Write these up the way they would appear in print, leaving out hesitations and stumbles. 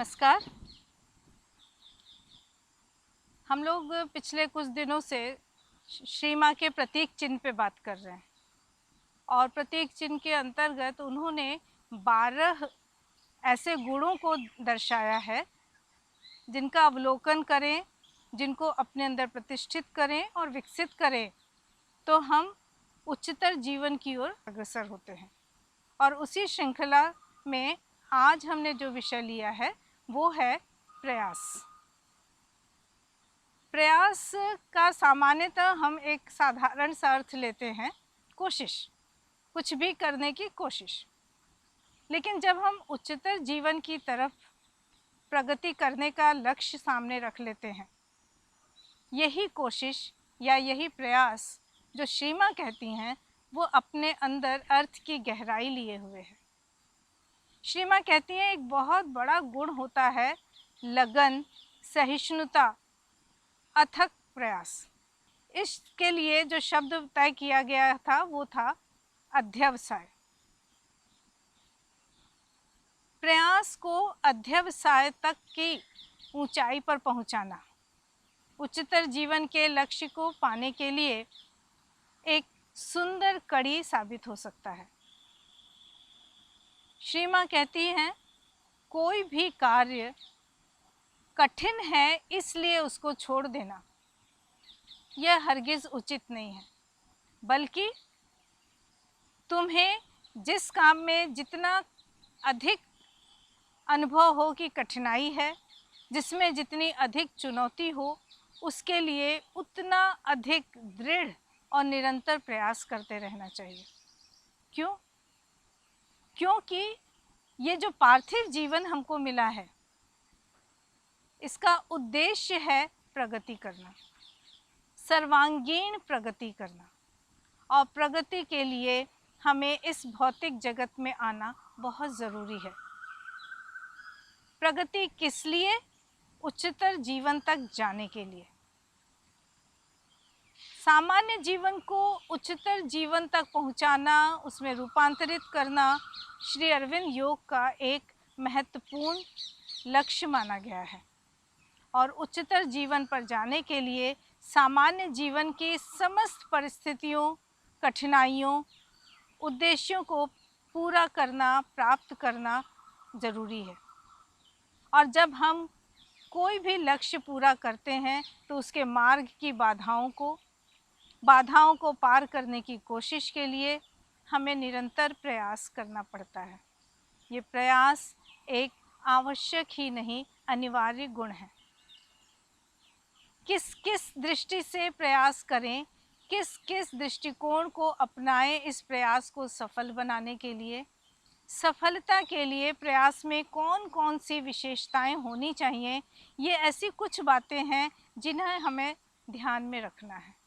नमस्कार। हम लोग पिछले कुछ दिनों से श्री माँ के प्रतीक चिन्ह पे बात कर रहे हैं और प्रतीक चिन्ह के अंतर्गत उन्होंने 12 ऐसे गुणों को दर्शाया है जिनका अवलोकन करें, जिनको अपने अंदर प्रतिष्ठित करें और विकसित करें तो हम उच्चतर जीवन की ओर अग्रसर होते हैं। और उसी श्रृंखला में आज हमने जो विषय लिया है वो है प्रयास। प्रयास का सामान्यतः हम एक साधारण सा अर्थ लेते हैं कोशिश, कुछ भी करने की कोशिश। लेकिन जब हम उच्चतर जीवन की तरफ प्रगति करने का लक्ष्य सामने रख लेते हैं, यही कोशिश या यही प्रयास जो श्री माँ कहती हैं वो अपने अंदर अर्थ की गहराई लिए हुए है। श्री माँ कहती हैं एक बहुत बड़ा गुण होता है लगन, सहिष्णुता, अथक प्रयास। इसके लिए जो शब्द तय किया गया था वो था अध्यवसाय। प्रयास को अध्यवसाय तक की ऊंचाई पर पहुंचाना उच्चतर जीवन के लक्ष्य को पाने के लिए एक सुंदर कड़ी साबित हो सकता है। श्री माँ कहती हैं कोई भी कार्य कठिन है इसलिए उसको छोड़ देना यह हरगिज उचित नहीं है, बल्कि तुम्हें जिस काम में जितना अधिक अनुभव हो कि कठिनाई है, जिसमें जितनी अधिक चुनौती हो, उसके लिए उतना अधिक दृढ़ और निरंतर प्रयास करते रहना चाहिए। क्यों? क्योंकि ये जो पार्थिव जीवन हमको मिला है इसका उद्देश्य है प्रगति करना, सर्वांगीण प्रगति करना। और प्रगति के लिए हमें इस भौतिक जगत में आना बहुत ज़रूरी है। प्रगति किस लिए? उच्चतर जीवन तक जाने के लिए। सामान्य जीवन को उच्चतर जीवन तक पहुंचाना, उसमें रूपांतरित करना श्री अरविंद योग का एक महत्वपूर्ण लक्ष्य माना गया है। और उच्चतर जीवन पर जाने के लिए सामान्य जीवन की समस्त परिस्थितियों, कठिनाइयों, उद्देश्यों को पूरा करना, प्राप्त करना ज़रूरी है। और जब हम कोई भी लक्ष्य पूरा करते हैं तो उसके मार्ग की बाधाओं को पार करने की कोशिश के लिए हमें निरंतर प्रयास करना पड़ता है। ये प्रयास एक आवश्यक ही नहीं, अनिवार्य गुण है। किस किस दृष्टि से प्रयास करें, किस किस दृष्टिकोण को अपनाएं इस प्रयास को सफल बनाने के लिए। सफलता के लिए प्रयास में कौन कौन सी विशेषताएं होनी चाहिए, ये ऐसी कुछ बातें हैं जिन्हें हमें ध्यान में रखना है।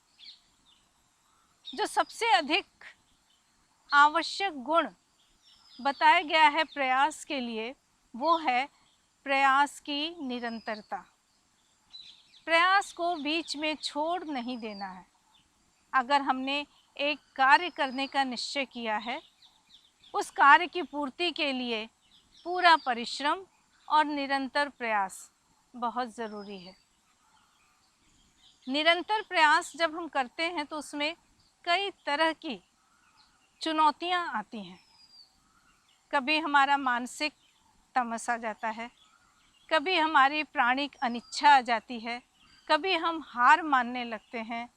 जो सबसे अधिक आवश्यक गुण बताया गया है प्रयास के लिए वो है प्रयास की निरंतरता। प्रयास को बीच में छोड़ नहीं देना है। अगर हमने एक कार्य करने का निश्चय किया है, उस कार्य की पूर्ति के लिए पूरा परिश्रम और निरंतर प्रयास बहुत ज़रूरी है। निरंतर प्रयास जब हम करते हैं तो उसमें कई तरह की चुनौतियां आती हैं। कभी हमारा मानसिक तमस आ जाता है, कभी हमारी प्राणिक अनिच्छा आ जाती है, कभी हम हार मानने लगते हैं,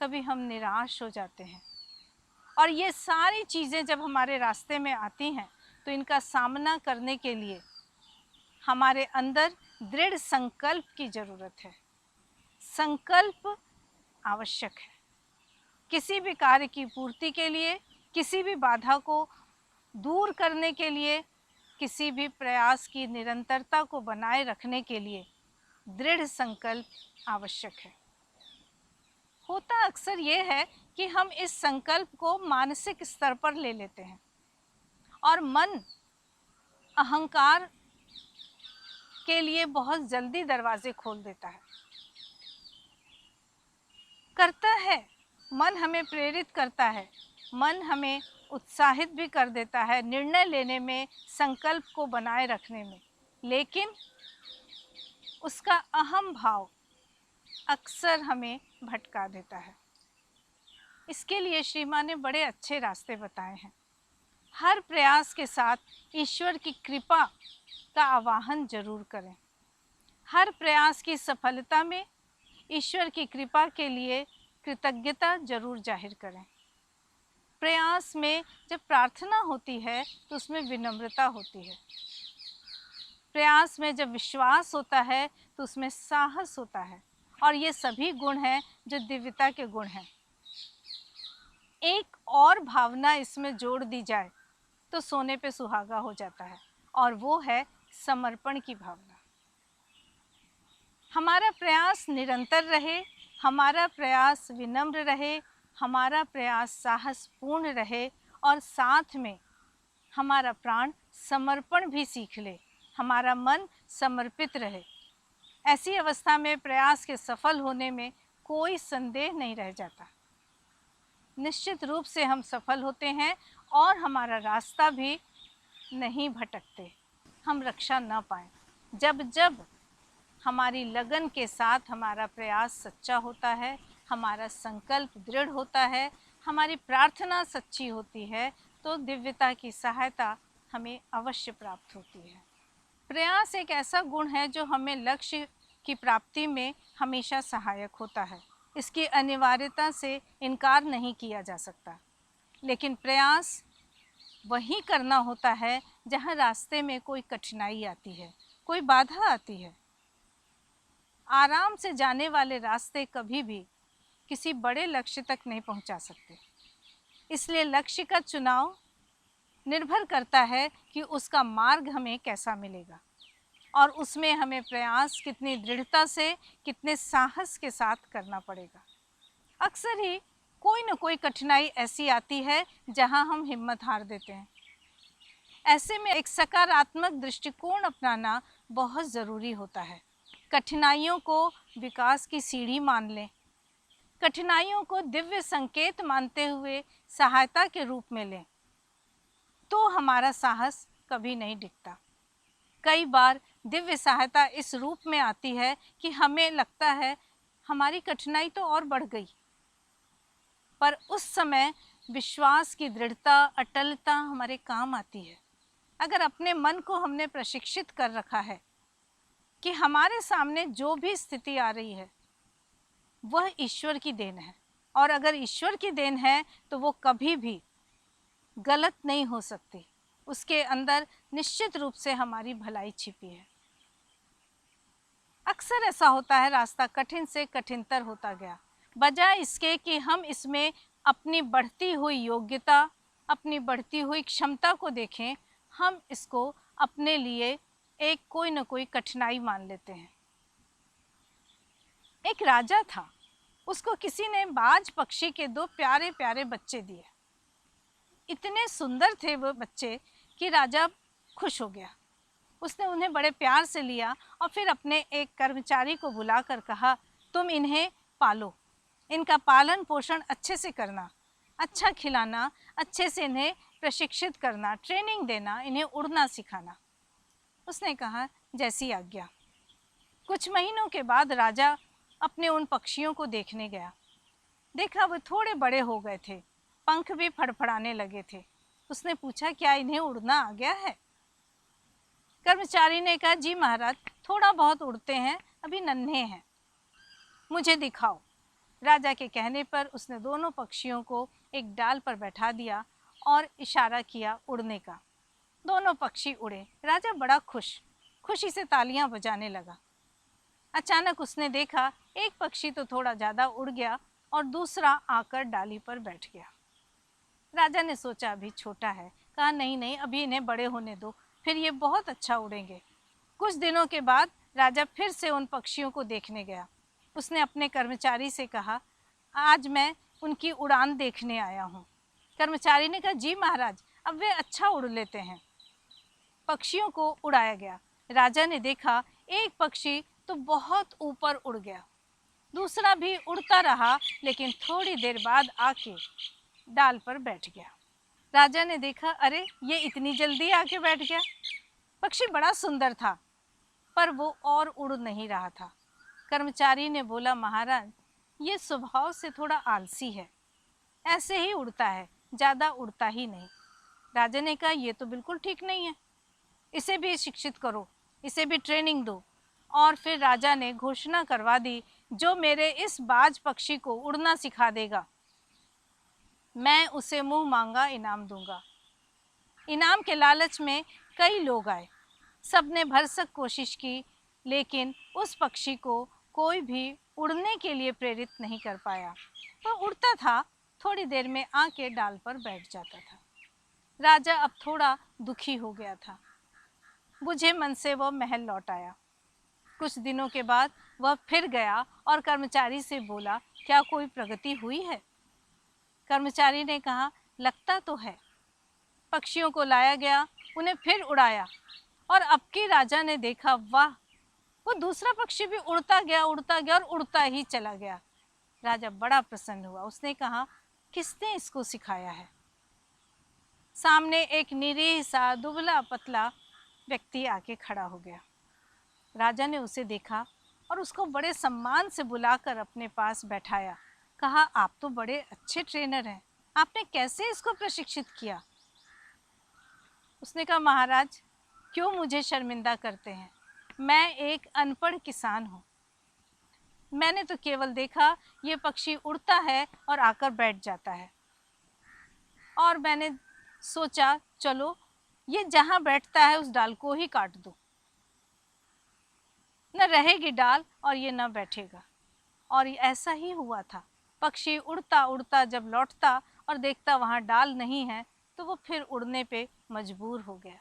कभी हम निराश हो जाते हैं। और ये सारी चीज़ें जब हमारे रास्ते में आती हैं तो इनका सामना करने के लिए हमारे अंदर दृढ़ संकल्प की ज़रूरत है। संकल्प आवश्यक है। किसी भी कार्य की पूर्ति के लिए, किसी भी बाधा को दूर करने के लिए, किसी भी प्रयास की निरंतरता को बनाए रखने के लिए दृढ़ संकल्प आवश्यक है। होता अक्सर ये है कि हम इस संकल्प को मानसिक स्तर पर ले लेते हैं और मन अहंकार के लिए बहुत जल्दी दरवाजे खोल देता है। मन हमें प्रेरित करता है, मन हमें उत्साहित भी कर देता है निर्णय लेने में, संकल्प को बनाए रखने में। लेकिन उसका अहम भाव अक्सर हमें भटका देता है। इसके लिए श्री माँ ने बड़े अच्छे रास्ते बताए हैं। हर प्रयास के साथ ईश्वर की कृपा का आवाहन जरूर करें। हर प्रयास की सफलता में ईश्वर की कृपा के लिए कृतज्ञता जरूर जाहिर करें। प्रयास में जब प्रार्थना होती है तो उसमें विनम्रता होती है। प्रयास में जब विश्वास होता है तो उसमें साहस होता है, और ये सभी गुण हैं जो दिव्यता के गुण हैं। एक और भावना इसमें जोड़ दी जाए तो सोने पे सुहागा हो जाता है, और वो है समर्पण की भावना। हमारा प्रयास निरंतर रहे, हमारा प्रयास विनम्र रहे, हमारा प्रयास साहसपूर्ण रहे, और साथ में हमारा प्राण समर्पण भी सीख ले, हमारा मन समर्पित रहे। ऐसी अवस्था में प्रयास के सफल होने में कोई संदेह नहीं रह जाता। निश्चित रूप से हम सफल होते हैं और हमारा रास्ता भी नहीं भटकते, हम रक्षा न पाएं। जब जब हमारी लगन के साथ हमारा प्रयास सच्चा होता है, हमारा संकल्प दृढ़ होता है, हमारी प्रार्थना सच्ची होती है, तो दिव्यता की सहायता हमें अवश्य प्राप्त होती है। प्रयास एक ऐसा गुण है जो हमें लक्ष्य की प्राप्ति में हमेशा सहायक होता है। इसकी अनिवार्यता से इनकार नहीं किया जा सकता, लेकिन प्रयास वही करना होता है जहाँ रास्ते में कोई कठिनाई आती है, कोई बाधा आती है। आराम से जाने वाले रास्ते कभी भी किसी बड़े लक्ष्य तक नहीं पहुंचा सकते। इसलिए लक्ष्य का चुनाव निर्भर करता है कि उसका मार्ग हमें कैसा मिलेगा, और उसमें हमें प्रयास कितनी दृढ़ता से, कितने साहस के साथ करना पड़ेगा। अक्सर ही कोई न कोई कठिनाई ऐसी आती है जहां हम हिम्मत हार देते हैं। ऐसे में एक सकारात्मक दृष्टिकोण अपनाना बहुत ज़रूरी होता है। कठिनाइयों को विकास की सीढ़ी मान लें, कठिनाइयों को दिव्य संकेत मानते हुए सहायता के रूप में लें, तो हमारा साहस कभी नहीं डिगता। कई बार दिव्य सहायता इस रूप में आती है कि हमें लगता है हमारी कठिनाई तो और बढ़ गई, पर उस समय विश्वास की दृढ़ता, अटलता हमारे काम आती है। अगर अपने मन को हमने प्रशिक्षित कर रखा है कि हमारे सामने जो भी स्थिति आ रही है वह ईश्वर की देन है, और अगर ईश्वर की देन है तो वो कभी भी गलत नहीं हो सकती, उसके अंदर निश्चित रूप से हमारी भलाई छिपी है। अक्सर ऐसा होता है, रास्ता कठिन से कठिनतर होता गया, बजाय इसके कि हम इसमें अपनी बढ़ती हुई योग्यता, अपनी बढ़ती हुई क्षमता को देखें, हम इसको अपने लिए एक कोई न कोई कठिनाई मान लेते हैं। एक राजा था, उसको किसी ने बाज पक्षी के 2 प्यारे प्यारे बच्चे दिए। इतने सुंदर थे वो बच्चे कि राजा खुश हो गया। उसने उन्हें बड़े प्यार से लिया और फिर अपने एक कर्मचारी को बुलाकर कहा, तुम इन्हें पालो, इनका पालन पोषण अच्छे से करना, अच्छा खिलाना, अच्छे से इन्हें प्रशिक्षित करना, ट्रेनिंग देना, इन्हें उड़ना सिखाना। उसने कहा, जैसी आज्ञा। कुछ महीनों के बाद राजा अपने उन पक्षियों को देखने गया। देखा वो थोड़े बड़े हो गए थे, पंख भी फड़फड़ाने लगे थे। उसने पूछा, क्या इन्हें उड़ना आ गया है? कर्मचारी ने कहा, जी महाराज, थोड़ा बहुत उड़ते हैं, अभी नन्हे हैं, मुझे दिखाओ। राजा के कहने पर उसने दोनों पक्षियों को एक डाल पर बैठा दिया और इशारा किया उड़ने का। दोनों पक्षी उड़े। राजा बड़ा खुशी से तालियां बजाने लगा। अचानक उसने देखा एक पक्षी तो थोड़ा ज़्यादा उड़ गया और दूसरा आकर डाली पर बैठ गया। राजा ने सोचा अभी छोटा है, कहा नहीं नहीं, अभी इन्हें बड़े होने दो, फिर ये बहुत अच्छा उड़ेंगे। कुछ दिनों के बाद राजा फिर से उन पक्षियों को देखने गया। उसने अपने कर्मचारी से कहा, आज मैं उनकी उड़ान देखने आया हूँ। कर्मचारी ने कहा, जी महाराज, अब वे अच्छा उड़ लेते हैं। पक्षियों को उड़ाया गया। राजा ने देखा एक पक्षी तो बहुत ऊपर उड़ गया, दूसरा भी उड़ता रहा, लेकिन थोड़ी देर बाद आके डाल पर बैठ गया। राजा ने देखा, अरे ये इतनी जल्दी आके बैठ गया। पक्षी बड़ा सुंदर था, पर वो और उड़ नहीं रहा था। कर्मचारी ने बोला, महाराज ये स्वभाव से थोड़ा आलसी है, ऐसे ही उड़ता है, ज़्यादा उड़ता ही नहीं। राजा ने कहा, ये तो बिल्कुल ठीक नहीं है, इसे भी शिक्षित करो, इसे भी ट्रेनिंग दो। और फिर राजा ने घोषणा करवा दी, जो मेरे इस बाज पक्षी को उड़ना सिखा देगा, मैं उसे मुंह मांगा इनाम दूंगा। इनाम के लालच में कई लोग आए, सबने भरसक कोशिश की, लेकिन उस पक्षी को कोई भी उड़ने के लिए प्रेरित नहीं कर पाया। वह उड़ता था, थोड़ी देर में आके डाल पर बैठ जाता था। राजा अब थोड़ा दुखी हो गया था, बुझे मन से वह महल लौट आया। कुछ दिनों के बाद वह फिर गया और कर्मचारी से बोला, क्या कोई प्रगति हुई है? कर्मचारी ने कहा, लगता तो है। पक्षियों को लाया गया, उन्हें फिर उड़ाया, और अब की राजा ने देखा, वाह, वो दूसरा पक्षी भी उड़ता गया और उड़ता ही चला गया। राजा बड़ा प्रसन्न हुआ। उसने कहा, किसने इसको सिखाया है? सामने एक निरीह सा दुबला पतला व्यक्ति आके खड़ा हो गया। राजा ने उसे देखा और उसको बड़े सम्मान से बुलाकर अपने पास बैठाया। कहा, आप तो बड़े अच्छे ट्रेनर हैं, आपने कैसे इसको प्रशिक्षित किया? उसने कहा, महाराज क्यों मुझे शर्मिंदा करते हैं, मैं एक अनपढ़ किसान हूँ। मैंने तो केवल देखा ये पक्षी उड़ता है और आकर बैठ जाता है, और मैंने सोचा चलो ये जहाँ बैठता है उस डाल को ही काट दूँ, न रहेगी डाल और ये न बैठेगा। और ऐसा ही हुआ था। पक्षी उड़ता उड़ता जब लौटता और देखता वहाँ डाल नहीं है, तो वो फिर उड़ने पे मजबूर हो गया।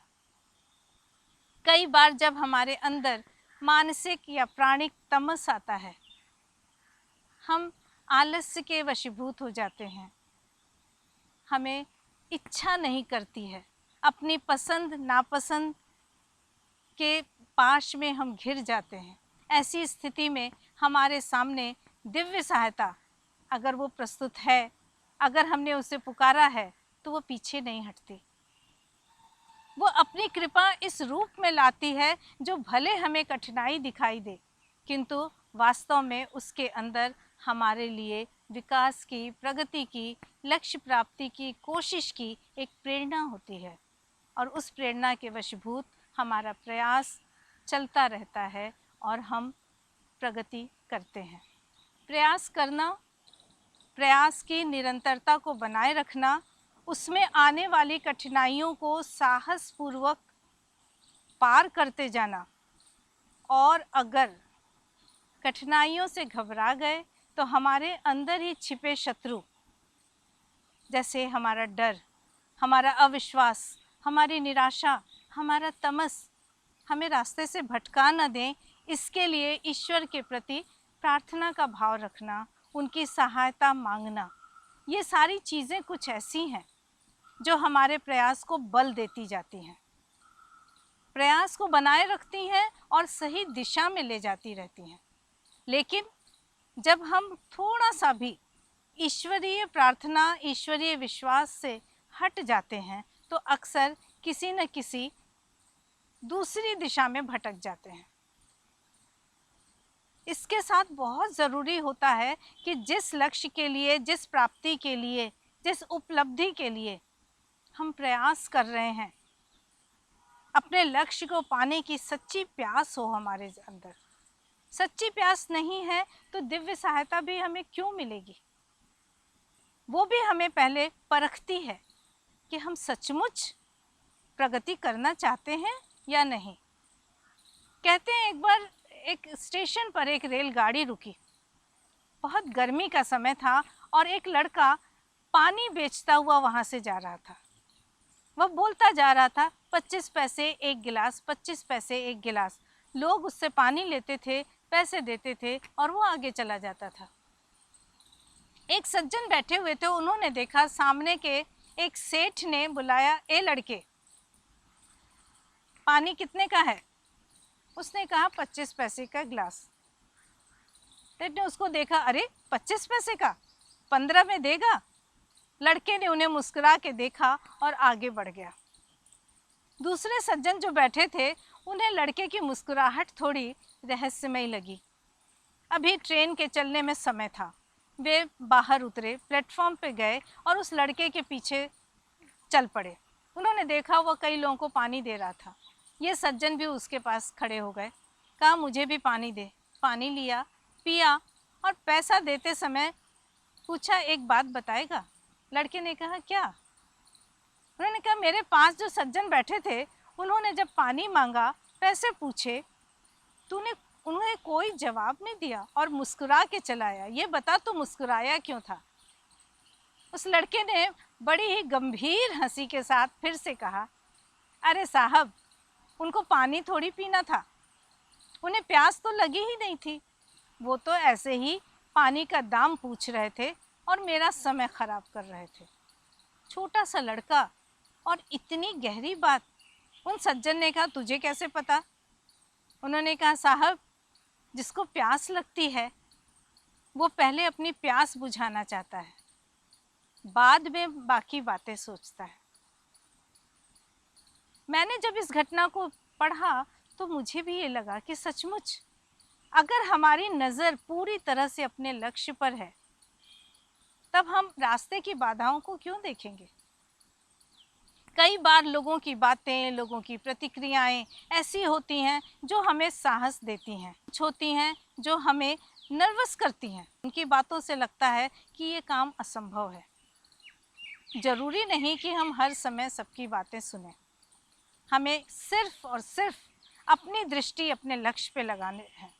कई बार जब हमारे अंदर मानसिक या प्राणिक तमस आता है, हम आलस्य के वशीभूत हो जाते हैं, हमें इच्छा नहीं करती है, अपनी पसंद नापसंद के पाश में हम घिर जाते हैं। ऐसी स्थिति में हमारे सामने दिव्य सहायता अगर वो प्रस्तुत है, अगर हमने उसे पुकारा है, तो वो पीछे नहीं हटती। वो अपनी कृपा इस रूप में लाती है जो भले हमें कठिनाई दिखाई दे, किंतु वास्तव में उसके अंदर हमारे लिए विकास की, प्रगति की, लक्ष्य प्राप्ति की कोशिश की एक प्रेरणा होती है। और उस प्रेरणा के वशीभूत हमारा प्रयास चलता रहता है और हम प्रगति करते हैं। प्रयास करना, प्रयास की निरंतरता को बनाए रखना, उसमें आने वाली कठिनाइयों को साहसपूर्वक पार करते जाना, और अगर कठिनाइयों से घबरा गए तो हमारे अंदर ही छिपे शत्रु, जैसे हमारा डर, हमारा अविश्वास, हमारी निराशा, हमारा तमस, हमें रास्ते से भटका न दें, इसके लिए ईश्वर के प्रति प्रार्थना का भाव रखना, उनकी सहायता मांगना, ये सारी चीज़ें कुछ ऐसी हैं जो हमारे प्रयास को बल देती जाती हैं, प्रयास को बनाए रखती हैं और सही दिशा में ले जाती रहती हैं। लेकिन जब हम थोड़ा सा भी ईश्वरीय प्रार्थना, ईश्वरीय विश्वास से हट जाते हैं, तो अक्सर किसी न किसी दूसरी दिशा में भटक जाते हैं। इसके साथ बहुत ज़रूरी होता है कि जिस लक्ष्य के लिए, जिस प्राप्ति के लिए, जिस उपलब्धि के लिए हम प्रयास कर रहे हैं, अपने लक्ष्य को पाने की सच्ची प्यास हो हमारे अंदर। सच्ची प्यास नहीं है तो दिव्य सहायता भी हमें क्यों मिलेगी? वो भी हमें पहले परखती है कि हम सचमुच प्रगति करना चाहते हैं या नहीं। कहते हैं एक बार एक स्टेशन पर एक रेलगाड़ी रुकी, बहुत गर्मी का समय था और एक लड़का पानी बेचता हुआ वहाँ से जा रहा था। वह बोलता जा रहा था, 25 पैसे एक गिलास, 25 पैसे एक गिलास। लोग उससे पानी लेते थे, पैसे देते थे और वो आगे चला जाता था। एक सज्जन बैठे हुए थे, उन्होंने देखा सामने के एक सेठ ने बुलाया, ए लड़के, पानी कितने का है? उसने कहा 25 पैसे का गिलास। सेठ ने उसको देखा, अरे 25 पैसे का, 15 में देगा? लड़के ने उन्हें मुस्कुरा के देखा और आगे बढ़ गया। दूसरे सज्जन जो बैठे थे उन्हें लड़के की मुस्कुराहट थोड़ी रहस्यमयी लगी। अभी ट्रेन के चलने में समय था। वे बाहर उतरे, प्लेटफॉर्म पे गए और उस लड़के के पीछे चल पड़े। उन्होंने देखा वह कई लोगों को पानी दे रहा था। ये सज्जन भी उसके पास खड़े हो गए। कहा मुझे भी पानी दे। पानी लिया, पिया और पैसा देते समय पूछा एक बात बताएगा? लड़के ने कहा क्या? उन्होंने कहा मेरे पास जो सज्जन बैठे थे उन्होंने जब पानी मांगा, पैसे पूछे, उन्होंने कोई जवाब नहीं दिया और मुस्कुरा के चलाया। ये बता तू मुस्कुराया क्यों था? उस लड़के ने बड़ी ही गंभीर हंसी के साथ फिर से कहा, अरे साहब, उनको पानी थोड़ी पीना था, उन्हें प्यास तो लगी ही नहीं थी। वो तो ऐसे ही पानी का दाम पूछ रहे थे और मेरा समय खराब कर रहे थे। छोटा सा लड़का और इतनी गहरी बात। उन सज्जन ने कहा तुझे कैसे पता? उन्होंने कहा साहब, जिसको प्यास लगती है वो पहले अपनी प्यास बुझाना चाहता है, बाद में बाकी बातें सोचता है। मैंने जब इस घटना को पढ़ा तो मुझे भी ये लगा कि सचमुच अगर हमारी नज़र पूरी तरह से अपने लक्ष्य पर है तब हम रास्ते की बाधाओं को क्यों देखेंगे। कई बार लोगों की बातें, लोगों की प्रतिक्रियाएं ऐसी होती हैं जो हमें साहस देती हैं, कुछ होती हैं जो हमें नर्वस करती हैं। उनकी बातों से लगता है कि ये काम असंभव है। ज़रूरी नहीं कि हम हर समय सबकी बातें सुनें। हमें सिर्फ और सिर्फ अपनी दृष्टि अपने लक्ष्य पे लगाने हैं।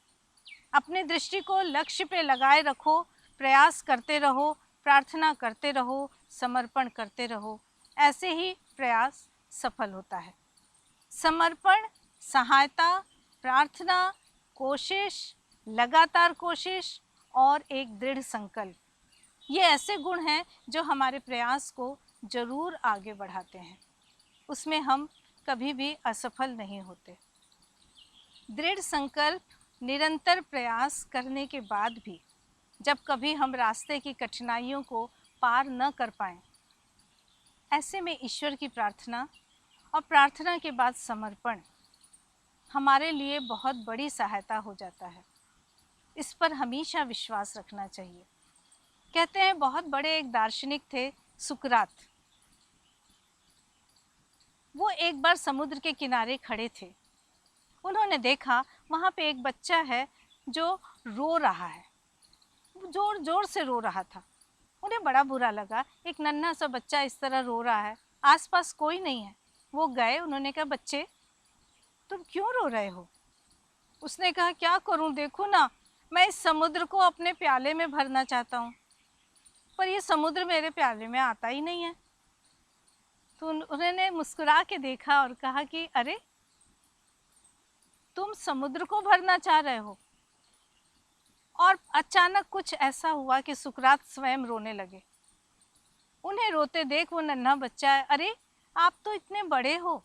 अपनी दृष्टि को लक्ष्य पे लगाए रखो, प्रयास करते रहो, प्रार्थना करते रहो, समर्पण करते रहो। ऐसे ही प्रयास सफल होता है। समर्पण, सहायता, प्रार्थना, कोशिश, लगातार कोशिश और एक दृढ़ संकल्प, ये ऐसे गुण हैं जो हमारे प्रयास को जरूर आगे बढ़ाते हैं। उसमें हम कभी भी असफल नहीं होते। दृढ़ संकल्प, निरंतर प्रयास करने के बाद भी जब कभी हम रास्ते की कठिनाइयों को पार न कर पाएं, ऐसे में ईश्वर की प्रार्थना और प्रार्थना के बाद समर्पण हमारे लिए बहुत बड़ी सहायता हो जाता है। इस पर हमेशा विश्वास रखना चाहिए। कहते हैं बहुत बड़े एक दार्शनिक थे सुकरात। वो एक बार समुद्र के किनारे खड़े थे। उन्होंने देखा वहाँ पे एक बच्चा है जो रो रहा है, जोर जोर से रो रहा था। उन्हें बड़ा बुरा लगा, एक नन्हा सा बच्चा इस तरह रो रहा है, आसपास कोई नहीं है। वो गए, उन्होंने कहा बच्चे तुम क्यों रो रहे हो? उसने कहा क्या करूं, देखो ना, मैं इस समुद्र को अपने प्याले में भरना चाहता हूँ पर ये समुद्र मेरे प्याले में आता ही नहीं है। तो उन्होंने मुस्कुरा के देखा और कहा कि अरे तुम समुद्र को भरना चाह रहे हो? और अचानक कुछ ऐसा हुआ कि सुकरात स्वयं रोने लगे। उन्हें रोते देख वो नन्हा बच्चा है, अरे आप तो इतने बड़े हो,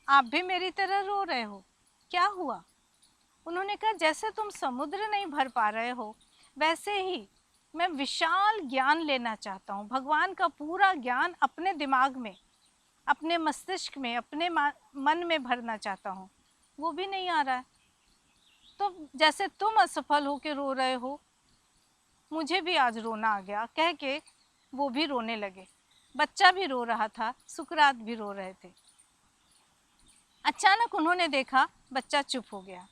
आप भी मेरी तरह रो रहे हो, क्या हुआ? उन्होंने कहा जैसे तुम समुद्र नहीं भर पा रहे हो वैसे ही मैं विशाल ज्ञान लेना चाहता हूँ। भगवान का पूरा ज्ञान अपने दिमाग में, अपने मस्तिष्क में, अपने मन में भरना चाहता हूँ, वो भी नहीं आ रहा है। तो जैसे तुम असफल हो के रो रहे हो, मुझे भी आज रोना आ गया, कह के वो भी रोने लगे। बच्चा भी रो रहा था, सुकरात भी रो रहे थे। अचानक उन्होंने देखा बच्चा चुप हो गया।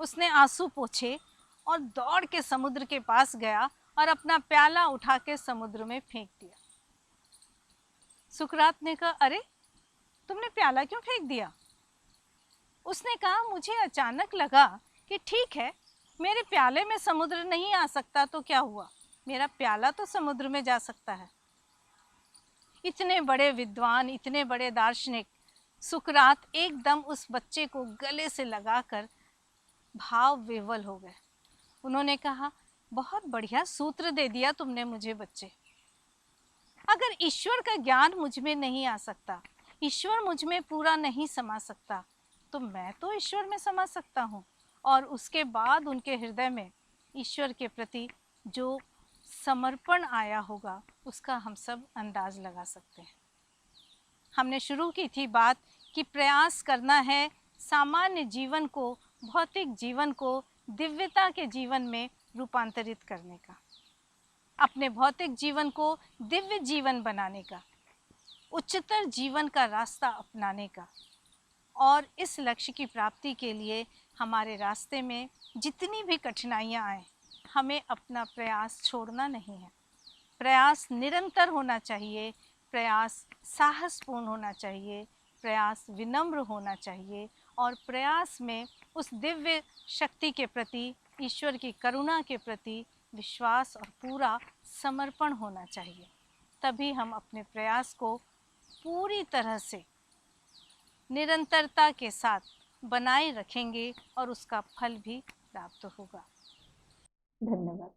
उसने आंसू पोंछे और दौड़ के समुद्र के पास गया और अपना प्याला उठा के समुद्र में फेंक दिया। सुकरात ने कहा अरे तुमने प्याला क्यों फेंक दिया? उसने कहा मुझे अचानक लगा कि ठीक है, मेरे प्याले में समुद्र नहीं आ सकता तो क्या हुआ, मेरा प्याला तो समुद्र में जा सकता है। इतने बड़े विद्वान, इतने बड़े दार्शनिक सुकरात एकदम उस बच्चे को गले से लगाकर भाव विह्वल हो गए। उन्होंने कहा बहुत बढ़िया सूत्र दे दिया तुमने मुझे बच्चे। अगर ईश्वर का ज्ञान मुझ में नहीं आ सकता, ईश्वर मुझ में पूरा नहीं समा सकता, तो मैं तो ईश्वर में समा सकता हूँ। और उसके बाद उनके हृदय में ईश्वर के प्रति जो समर्पण आया होगा उसका हम सब अंदाज लगा सकते हैं। हमने शुरू की थी बात कि प्रयास करना है, सामान्य जीवन को, भौतिक जीवन को दिव्यता के जीवन में रूपांतरित करने का, अपने भौतिक जीवन को दिव्य जीवन बनाने का, उच्चतर जीवन का रास्ता अपनाने का। और इस लक्ष्य की प्राप्ति के लिए हमारे रास्ते में जितनी भी कठिनाइयाँ आएँ, हमें अपना प्रयास छोड़ना नहीं है। प्रयास निरंतर होना चाहिए, प्रयास साहसपूर्ण होना चाहिए, प्रयास विनम्र होना चाहिए और प्रयास में उस दिव्य शक्ति के प्रति, ईश्वर की करुणा के प्रति विश्वास और पूरा समर्पण होना चाहिए। तभी हम अपने प्रयास को पूरी तरह से निरंतरता के साथ बनाए रखेंगे और उसका फल भी प्राप्त होगा। धन्यवाद।